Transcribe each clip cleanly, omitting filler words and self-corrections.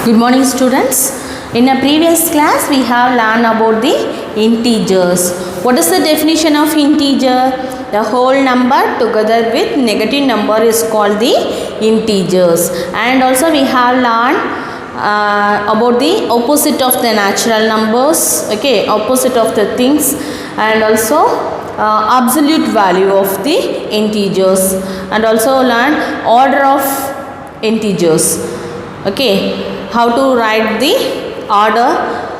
Good morning, students. In a previous class we have learned about the integers. What is the definition of integer? The whole number together with negative number is called the integers. And also we have learned about the opposite of the natural numbers, okay, opposite of the things, and also absolute value of the integers, and also learn order of integers, okay, how to write the order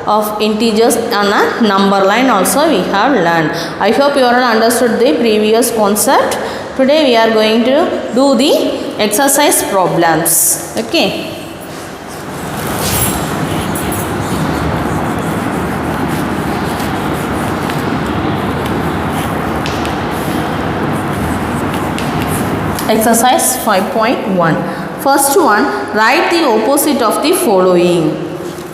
of integers on a number line also we have learned. I hope you all understood the previous concept. Today we are going to do the exercise problems, okay. Exercise 5.1. First one, write the opposite of the following.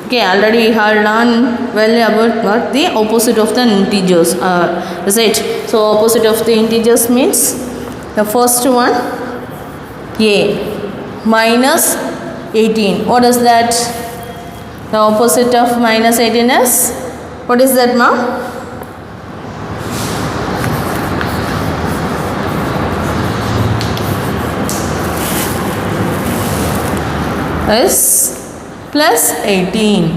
Okay, already we have learned well about what the opposite of the integers is it. So opposite of the integers means the first one, a minus 18. What is that? The opposite of minus 18 is, what is that, ma'am? Is plus 18.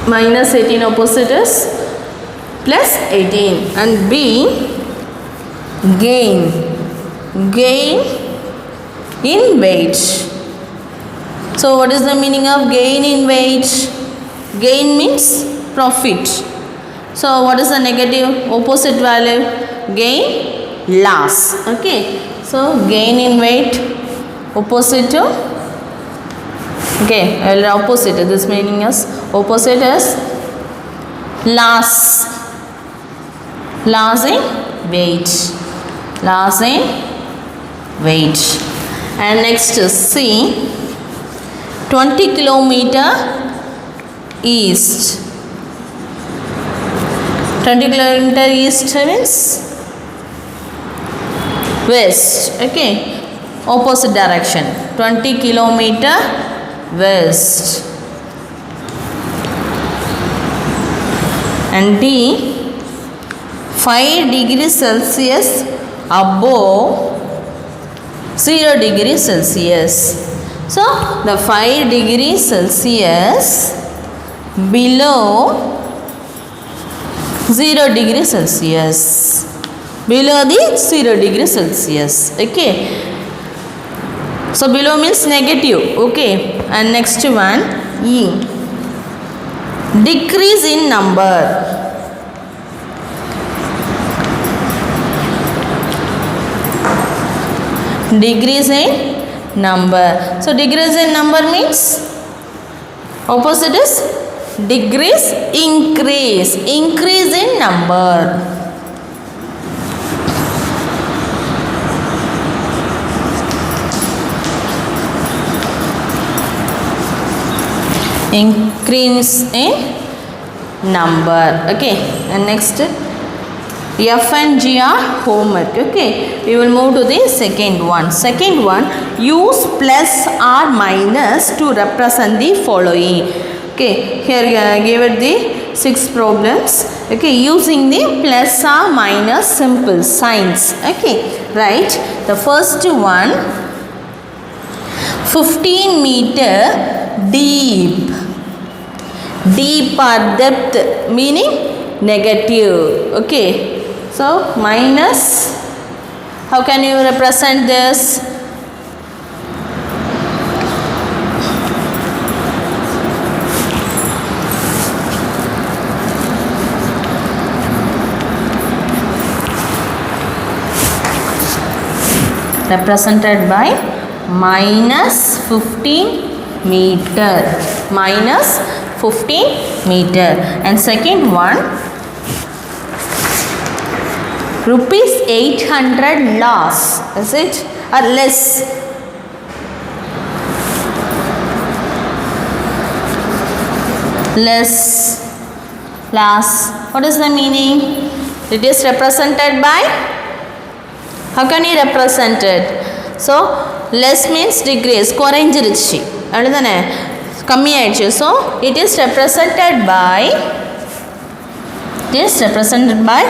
Minus 18 opposite is plus 18. And B, gain. Gain in weight. So what is the meaning of gain in weight? Gain means profit. So what is the negative opposite value? Gain, loss. Okay. So gain in weight opposite to, okay, opposite, this meaning is opposite is loss. Loss in weight. Loss in weight. And next C, 20 kilometer east. 20 kilometer east means west, okay, opposite direction. 20 kilometer west. And D, 5 degrees Celsius above 0 degrees Celsius. So the 5 degrees Celsius below 0 degrees Celsius. Below the 0 degrees Celsius. Okay. So below means negative, okay. And next one, E, decrease in number. Decrease in number. So decrease in number means opposite is decrease, increase. Increase in number. Increase in number, okay. And next, F and G are homework, okay. We will move to the second one. Second one, use plus or minus to represent the following. Okay, here I gave it the 6 problems, okay, using the plus or minus simple signs, okay. Right, the first one, 15 meter deep. Deep or depth meaning negative, okay. So minus, how can you represent this? Represented by minus 15 meter. Minus 15 meter. And second one, rupees 800 loss, is it, or less? Less, loss. What is the meaning? It is represented by, how can you represent it? So less means decrease, குறைஞ்சிருச்சு அப்படிதானே. கம்மி ஆயிடுச்சு. So it is represented by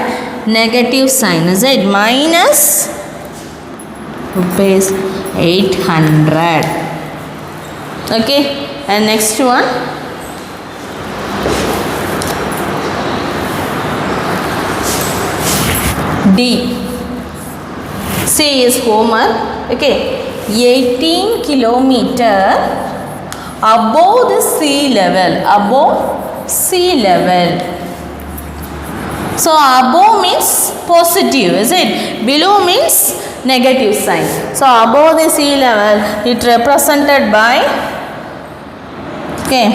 negative sign. Is it minus rupees 800? Okay, and next one, D. C is homework. Okay, 18 kilometer above the sea level. So above means positive, is it? Below means negative sign. So above the sea level, it represented by, okay,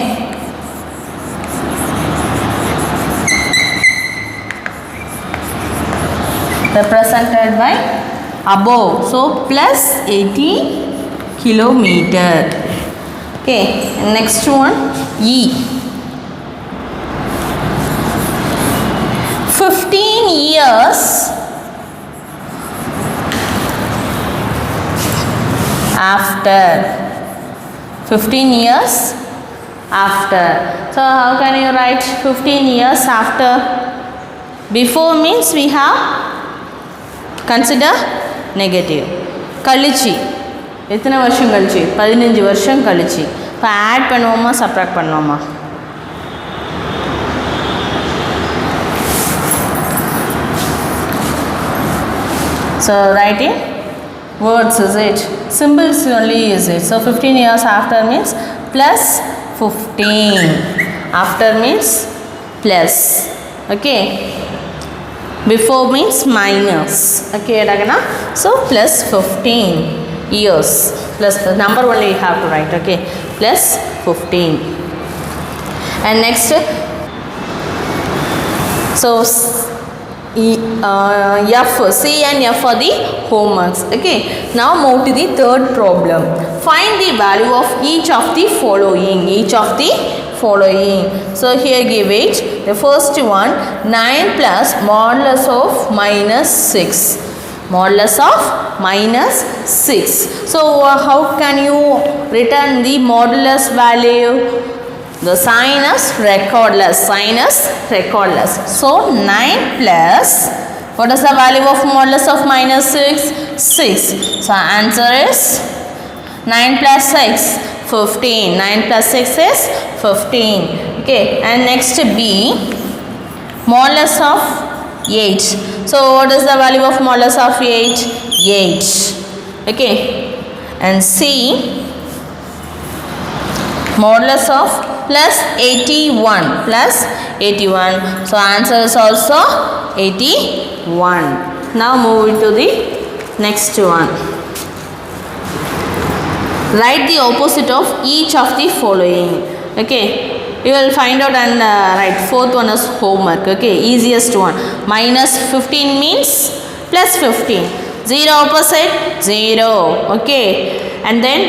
represented by above. So plus 18 kilometer. Okay, next one, E. 15 years after. 15 years after. So how can you write 15 years after? Before means we have consider negative. கழிச்சு எத்தனை வருஷம் கழிச்சு? 15 வருஷம் கழிச்சு. இப்போ add பண்ணுவோமா subtract பண்ணுவோமா? So write in words, is it? Symbols only, is it? So 15 years after means plus 15. After means plus. Okay. Before means minus. Okay, Ragana? So plus 15 years. Plus the number only you have to write. Okay. Plus 15. And next. So F, C and F are the homeworks. Okay. Now move to the third problem. Find the value of each of the following. So here give it. The first one, 9 plus modulus of minus 6. Modulus of minus 6. So how can you return the modulus value? The sign is recordless. So 9 plus, what is the value of modulus of minus 6? 6. So answer is 9 plus 6, 15. 9 plus 6 is 15. Okay, and next B, modulus of 8. So what is the value of modulus of 8? 8. Okay, and C, modulus of plus 81. So answer is also 81. Now move to the next one. Write the opposite of each of the following. Okay, you will find out and write. Fourth one is homework. Okay, easiest one. Minus 15 means plus 15. 0 opposite 0. Okay, and then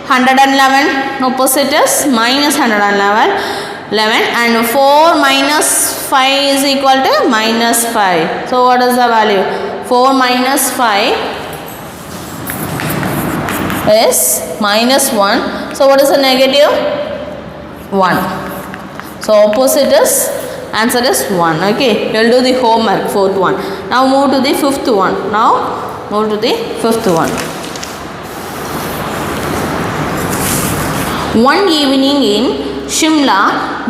111 opposite is minus 111 and 4 minus 5 is equal to minus 5. So what is the value? 4 minus 5 is minus 1. So what is the negative? 1. So opposite is, answer is 1. Okay, you will do the homework, fourth one. Now move to the fifth one. One evening in Shimla,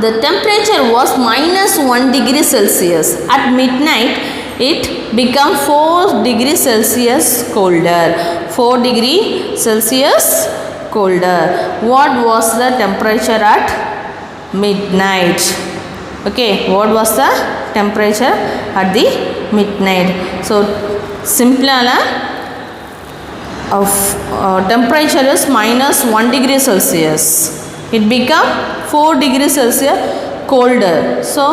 the temperature was minus 1 degree Celsius. At midnight, it became 4 degrees Celsius colder. 4 degree Celsius colder. What was the temperature at midnight? Okay, what was the temperature at the midnight? So, simple of temperature is minus 1 degree Celsius. It become 4 degrees Celsius colder. So,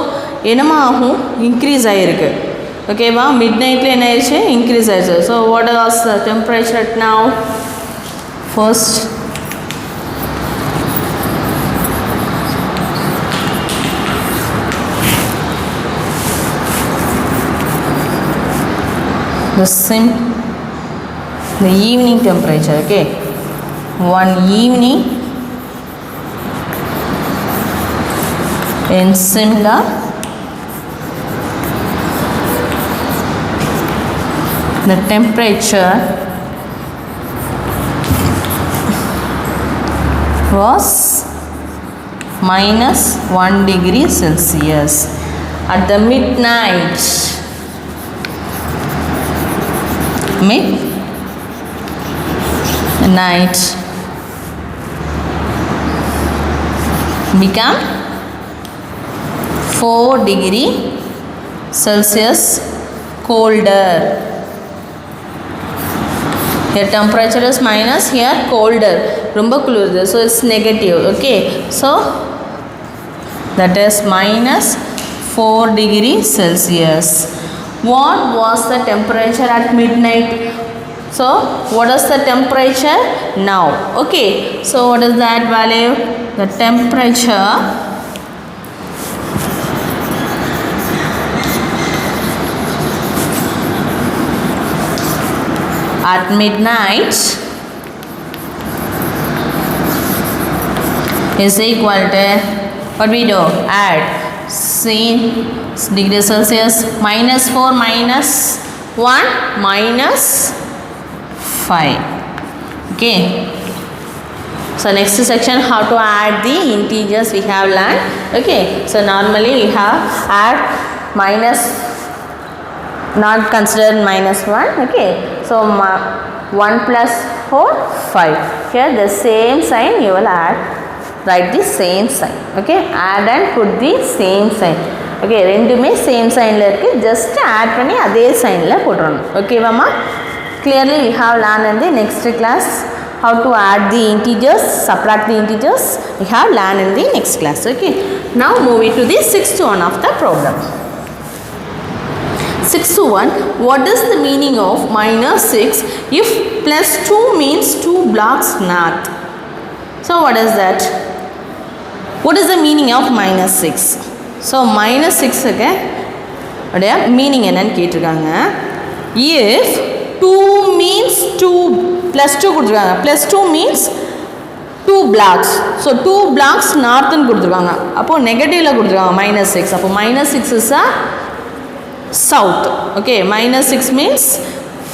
enama ahum increase aayirukku. Okay, va midnight la enna aayichu increase aayichu. So, what was the temperature at now? First, the evening temperature. Okay, one evening In similar the temperature was minus 1 degree Celsius at the midnight. Midnight become 4 degree Celsius colder. Here temperature is minus, here colder, rumba kulurudhu, so it's negative. Okay, so that is minus 4 degree Celsius. What was the temperature at midnight? So what is the temperature now? Okay, so what is that value? The temperature at midnight is equal to, what we do? Add degree Celsius, minus 4 minus 1 minus 5. Okay. So next section, how to add the integers we have learned. Okay. So normally we have add minus, not considered minus 1. Okay. So 1 plus 4, 5. Here the same sign you will add. Write the same sign. Okay. Add and put the same sign. Okay. ரெண்டுமே same sign ல இருக்கு. Just add பண்ணி அதே sign ல போட்டுறணும். Okay வாமா? Clearly we have learned in the next class how to add the integers, subtract the integers. We have learned in the next class. Okay. Now moving to the sixth one of the problem. 6-1, what is the meaning of minus 6 if plus 2 means 2 blocks north? So what is that? What is the meaning of minus 6? So minus 6 okay, meaning என்னன்னு கேட்டிருக்காங்க. If 2 means 2 plus 2 கொடுத்துருக்காங்க, plus 2 means 2 blocks, so 2 blocks north ன்னு கொடுத்துருக்காங்க, அப்போ நெகட்டிவ்ல கொடுத்துருக்காங்க minus 6, அப்போ minus 6 is a south. Okay, minus 6 means,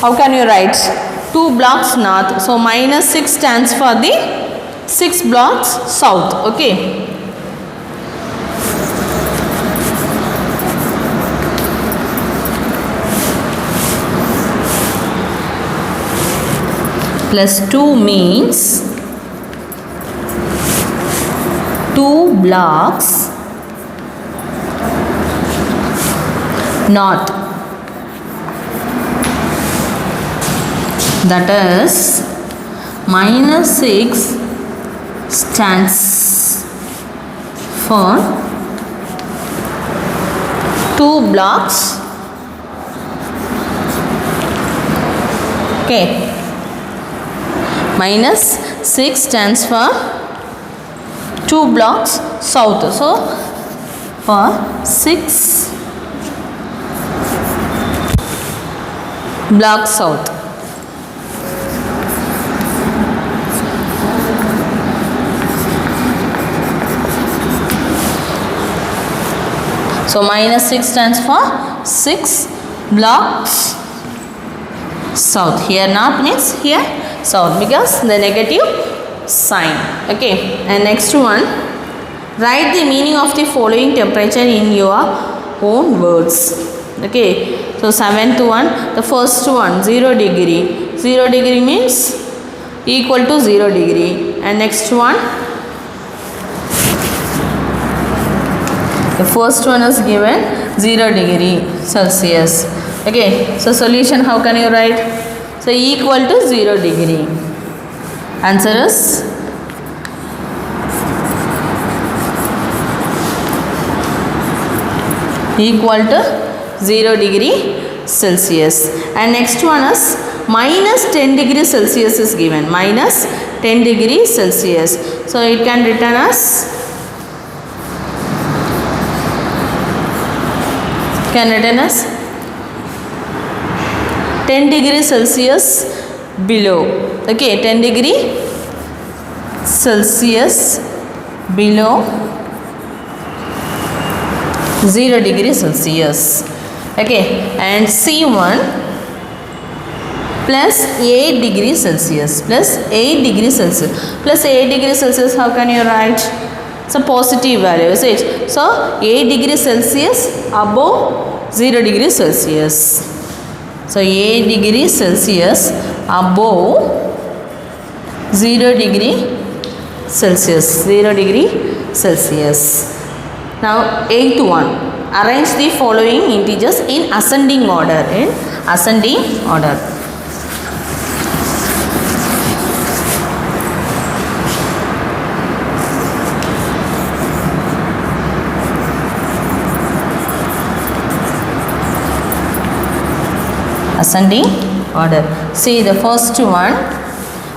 how can you write? 2 blocks north, so minus 6 stands for the 6 blocks south. Okay. Plus 2 means 2 blocks north, that is minus 6 stands for 2 blocks. Okay, minus 6 stands for 2 blocks south, so for 6 blocks south. So minus 6 stands for 6 blocks south. Here north means here south because the negative sign. Okay, and next one, write the meaning of the following temperature in your own words. Okay, so 7 to 1, the first one 0 degree. 0 degree means equal to 0 degree, and next one, the first one is given 0 degree Celsius. Okay, so solution how can you write? So equal to 0 degree. Answer is equal to 0 degree Celsius. And next one is minus 10 degree Celsius is given. Minus 10 degree Celsius. So it can written as, can written as 10 degree Celsius below. Okay, 10 degree Celsius below 0 degree Celsius. Okay, and C1 plus 8 degree Celsius plus 8 degree Celsius plus 8 degree Celsius. How can you write? It's a positive value, is it? So 8 degree Celsius above 0 degree Celsius. So 8 degree Celsius above 0 degree Celsius. 0 degree Celsius. Now 8th one. Arrange the following integers in ascending order. In ascending order. Ascending order. See the first one,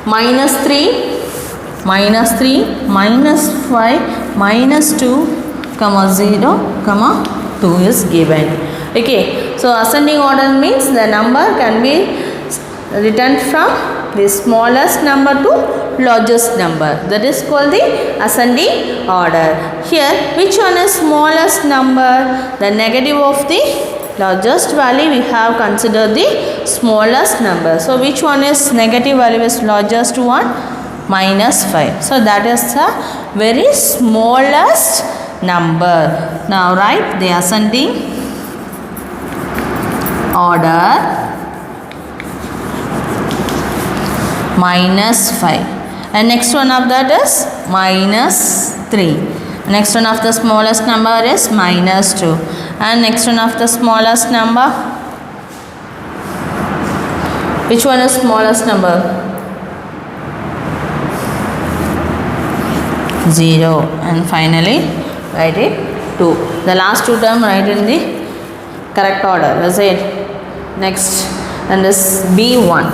minus 3, minus 3, minus 5, minus 2, comma 0, comma 2 is given. Okay, so ascending order means the number can be written from the smallest number to largest number. That is called the ascending order. Here, which one is smallest number? The negative of the largest value we have considered the smallest number. So which one is negative value is largest one? Minus 5. So that is the very smallest number. Now write the ascending order minus 5. And next one of that is minus 3. Next one of the smallest number is minus 2. And next one of the smallest number. Which one is smallest number? 0. And finally write it 2. The last two terms write in the correct order. That's it. Next. And this B1.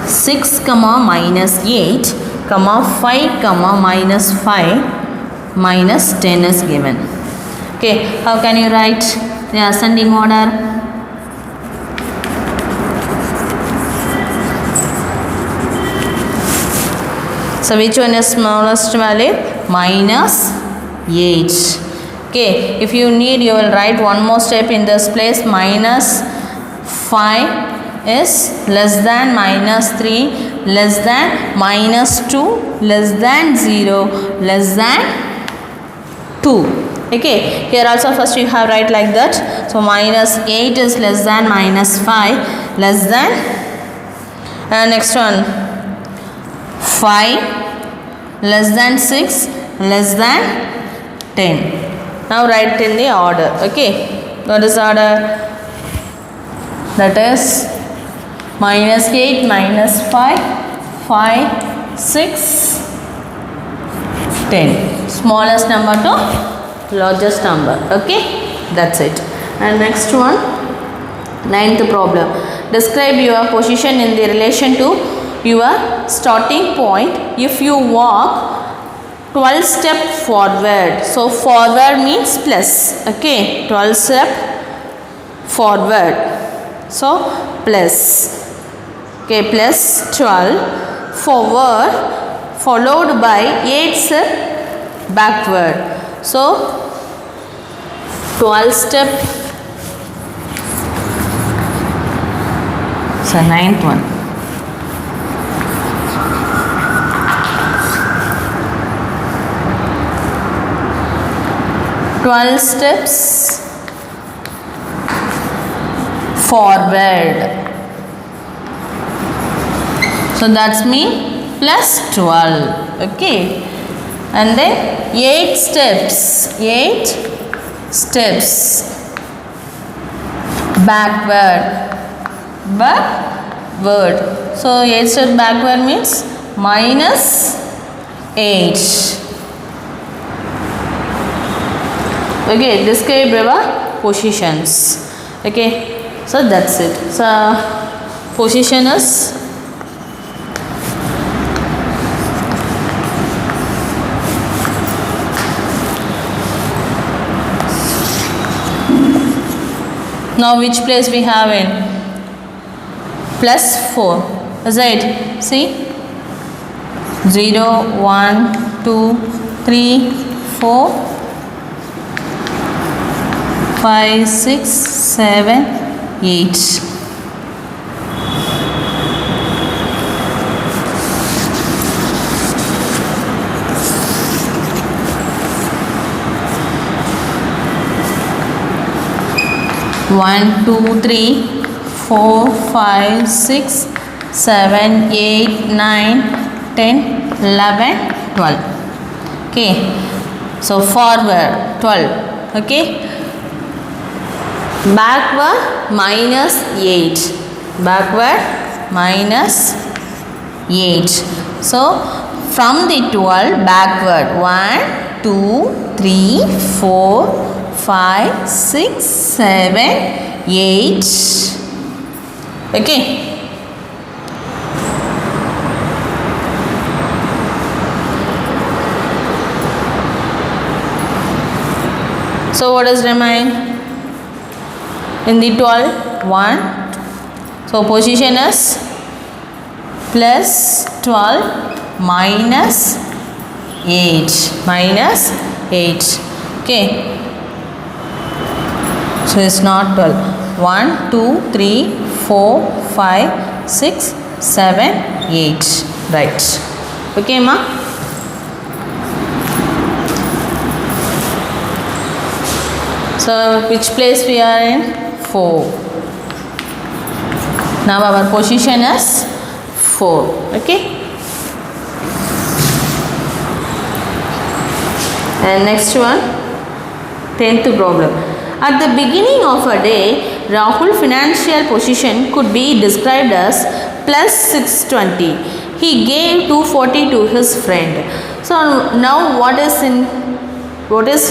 6 comma minus 8 comma 5 comma minus 5 minus 10 is given. Okay, how can you write the ascending order? So which one is smallest value? Minus 8. Okay, if you need, you will write one more step in this place. Minus 5 is less than minus 3, less than minus 2, less than 0, less than 2. Okay, here also first you have write like that. So minus 8 is less than minus 5, less than, and next one 5, less than 6, less than 10. Now write in the order. Okay, what is order? That is minus 8, minus 5, 5, 6, 10. Smallest number to largest number. Okay, that's it. And next one, 9th problem. Describe your position in the relation to your starting point if you walk 12 step forward. So forward means plus. Okay, 12 step forward. So plus. Okay, plus 12 forward followed by 8 step backward. So 12 step. So 9th one. 12 steps forward. So that's mean plus 12. Okay. And then 8 steps. 8 steps backward. Backward. So 8 steps backward means minus 8. Okay, describe your positions. Okay, so that's it. So position is now which place we have in plus 4. Is it? See 0, 1, 2, 3, 4, 5 6 7 8. 1 2 3 4 5 6 7 8 9 10 11 12. Okay, so forward 12. Okay, backward minus 8, backward minus 8. So from the 12 backward 1 2 3 4 5 6 7 8. Okay, so what does remain in the 12? 1. So position is plus 12 minus 8, minus 8. Okay, so it's not 12. 1 2 3 4 5 6 7 8. Right. Okay ma. So which place we are in? 4. Now our position is 4. Okay, and next one, 10th problem. At the beginning of a day, Rahul's financial position could be described as plus 620. He gave 240 to his friend. So now what is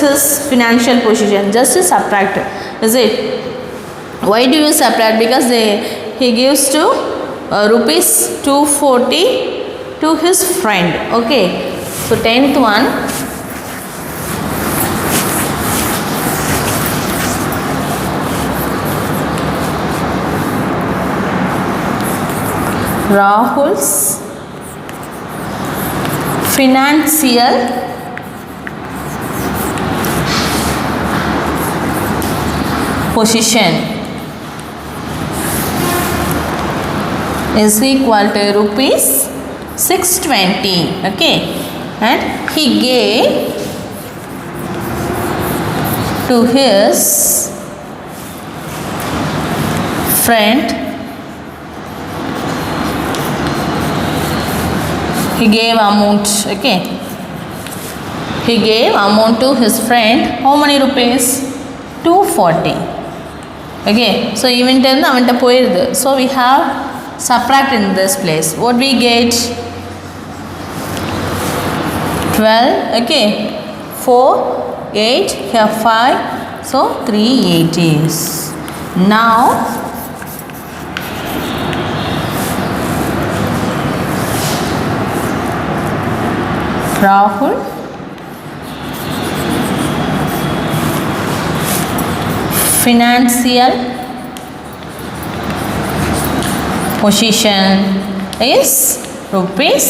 his financial position? Just to subtract, is it? Why do you subtract? Because he gives to rupees 240 to his friend. Okay, so 10th one, Rahul's financial position is equal to rupees 620. Okay, and he gave to his friend, he gave amount. Okay, he gave amount to his friend. How many rupees? 240. Okay, so even tell the amount poirudhu, so we have subtract in this place. What we get? 12. Okay, 4 8 here 5, so 380s. Now Rahul financial position is rupees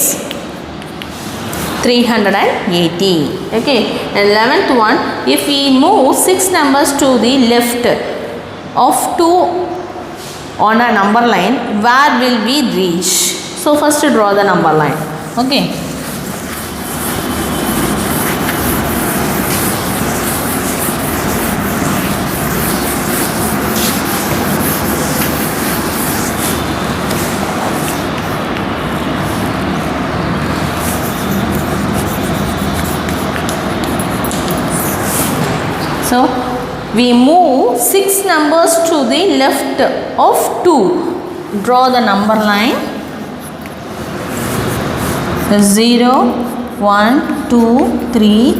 380. Okay, and 11th one, if we move 6 numbers to the left of 2 on a number line, where will we reach? So first draw the number line. Okay, so we move 6 numbers to the left of 2. Draw the number line. 0 1 2 3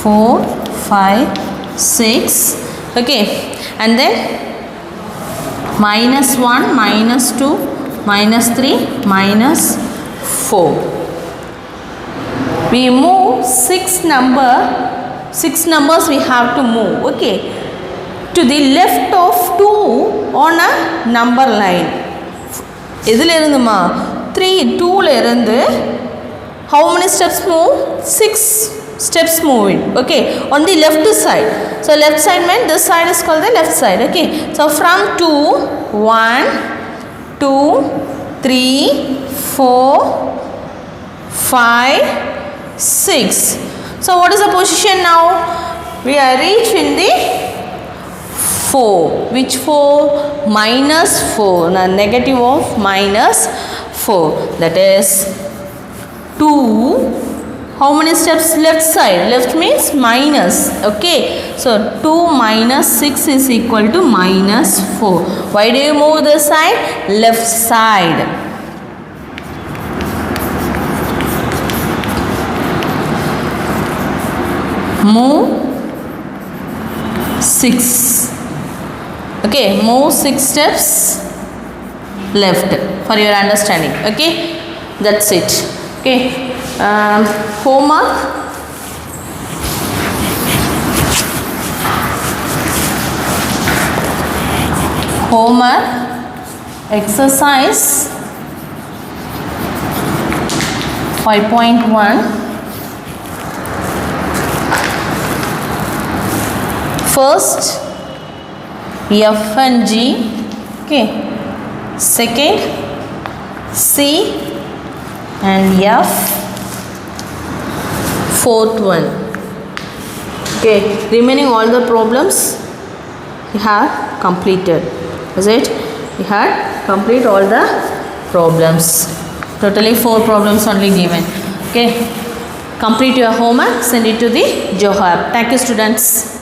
4 5 6. Okay, and then minus 1 minus 2 minus 3 minus 4. We move 6 numbers we have to move. Okay, to the left of 2 on a number line. இதில் இருந்துமா 3 2ல இருந்து how many steps move? 6 steps moving. Okay, on the left side. So left side meant this side is called the left side. Okay, so from 2, 1, 2, 3, 4, 5, 6. So what is the position now? We are reached in the 4. Which 4? Minus 4. Now negative of minus 4. That is 2. How many steps left side? Left means minus. Okay. So 2 minus 6 is equal to minus 4. Why do you move this side? Left side. Move 6. Okay. Move 6 steps left for your understanding. Okay. That's it. Okay. Homework. Exercise 5.1. First F and G. Okay. Second C and F. Fourth one. Okay, remaining all the problems you have completed. Is it? You had complete all the problems. Totally 4 problems only given. Okay, complete your homework, send it to the Zoho app. Thank you, students.